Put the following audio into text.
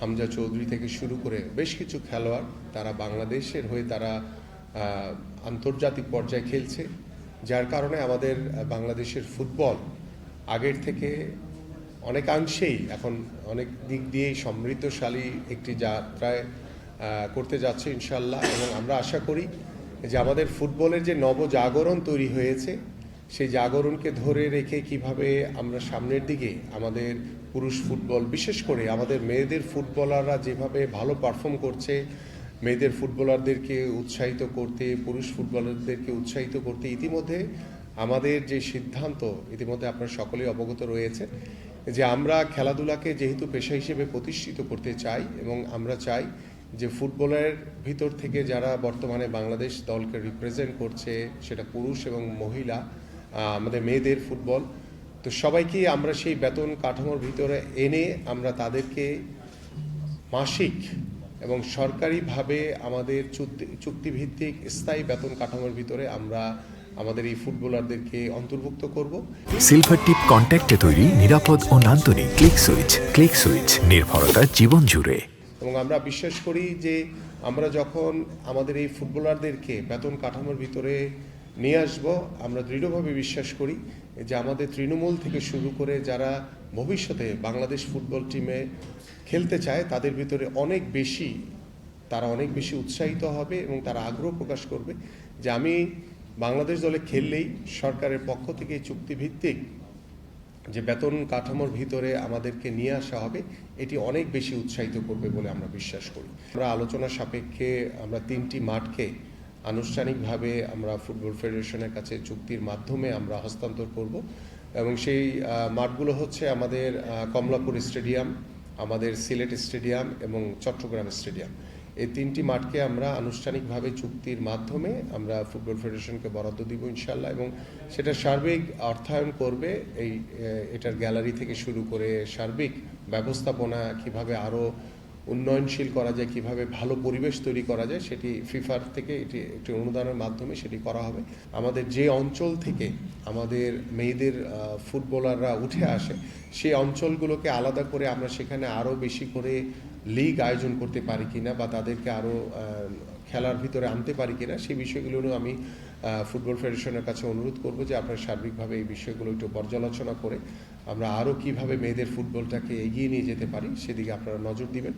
হামজা চৌধুরী থেকে শুরু করে বেশ কিছু খেলোয়াড় তারা বাংলাদেশের হয়ে তারা আন্তর্জাতিক পর্যায়ে খেলছে, যার কারণে আমাদের বাংলাদেশের ফুটবল আগের থেকে অনেকাংশেই এখন অনেক দিক দিয়েই সমৃদ্ধশালী একটি যাত্রায় করতে যাচ্ছে ইনশাল্লাহ। এবং আমরা আশা করি যে আমাদের ফুটবলের যে নবজাগরণ তৈরি হয়েছে সেই জাগরণকে ধরে রেখে কিভাবে আমরা সামনের দিকে আমাদের পুরুষ ফুটবল, বিশেষ করে আমাদের মেয়েদের ফুটবলাররা যেভাবে ভালো পারফর্ম করছে, মেয়েদের ফুটবলারদেরকে উৎসাহিত করতে, পুরুষ ফুটবলারদেরকে উৎসাহিত করতে ইতিমধ্যে আমাদের যে সিদ্ধান্ত, ইতিমধ্যে আপনারা সকলেই অবগত রয়েছে যে আমরা খেলাধুলাকে যেহেতু পেশা হিসেবে প্রতিষ্ঠিত করতে চাই এবং আমরা চাই যে ফুটবলের ভিতর থেকে যারা বর্তমানে বাংলাদেশ দলকে রিপ্রেজেন্ট করছে, সেটা পুরুষ এবং মহিলা, আমাদের মেয়েদের ফুটবল, তো সবাইকে আমরা সেই বেতন কাঠামোর ভিতরে এনে আমরা তাদেরকে মাসিক এবং সরকারিভাবে আমাদের চুক্তিভিত্তিক স্থায়ী বেতন কাঠামোর ভিতরে আমরা আমাদের এই ফুটবলারদেরকে অন্তর্ভুক্ত করব। সিলভার টিপ কন্ট্যাক্টে তৈরি নিরাপদ ও নান্দনিক ক্লিক সুইচ নির্ভরতা জীবন জুড়ে। এবং আমরা বিশ্বাস করি যে আমরা যখন আমাদের এই ফুটবলারদেরকে বেতন কাঠামোর ভিতরে নিয়ে আসব, আমরা দৃঢ়ভাবে বিশ্বাস করি যে আমাদের তৃণমূল থেকে শুরু করে যারা ভবিষ্যতে বাংলাদেশ ফুটবল টিমে খেলতে চায় তাদের ভিতরে তারা অনেক বেশি উৎসাহিত হবে এবং তারা আগ্রহ প্রকাশ করবে যে আমি বাংলাদেশ দলে খেললেই সরকারের পক্ষ থেকে চুক্তিভিত্তিক যে বেতন কাঠামোর ভিতরে আমাদেরকে নিয়ে আসা হবে, এটি অনেক বেশি উৎসাহিত করবে বলে আমরা বিশ্বাস করি। আমরা আলোচনা সাপেক্ষে আমরা 3টি মাঠকে আনুষ্ঠানিকভাবে আমরা ফুটবল ফেডারেশনের কাছে চুক্তির মাধ্যমে আমরা হস্তান্তর করব এবং সেই মাঠগুলো হচ্ছে আমাদের কমলাপুর স্টেডিয়াম, আমাদের সিলেট স্টেডিয়াম এবং চট্টগ্রাম স্টেডিয়াম। এই 3টি মাঠকে আমরা আনুষ্ঠানিকভাবে চুক্তির মাধ্যমে আমরা ফুটবল ফেডারেশনকে বরাদ্দ দিব ইনশাল্লাহ, এবং সেটা সার্বিক অর্থায়ন করবে এটার গ্যালারি থেকে শুরু করে সার্বিক ব্যবস্থাপনা কিভাবে আরও উন্নয়নশীল করা যায়, কিভাবে ভালো পরিবেশ তৈরি করা যায়, সেটি ফিফার থেকে এটি একটি অনুদানের মাধ্যমে সেটি করা হবে। আমাদের যে অঞ্চল থেকে আমাদের মেয়েদের ফুটবলাররা উঠে আসে সেই অঞ্চলগুলোকে আলাদা করে আমরা সেখানে আরও বেশি করে লিগ আয়োজন করতে পারি কিনা বা তাদেরকে আরও খেলার ভিতরে আনতে পারি কিনা, সেই বিষয়গুলো আমি ফুটবল ফেডারেশনের কাছে অনুরোধ করব যে আপনারা সার্বিকভাবে এই বিষয়গুলো একটু পর্যালোচনা করে আমরা আরও কিভাবে মেয়েদের ফুটবলটাকে এগিয়ে নিয়ে যেতে পারি সেদিকে আপনারা নজর দিবেন।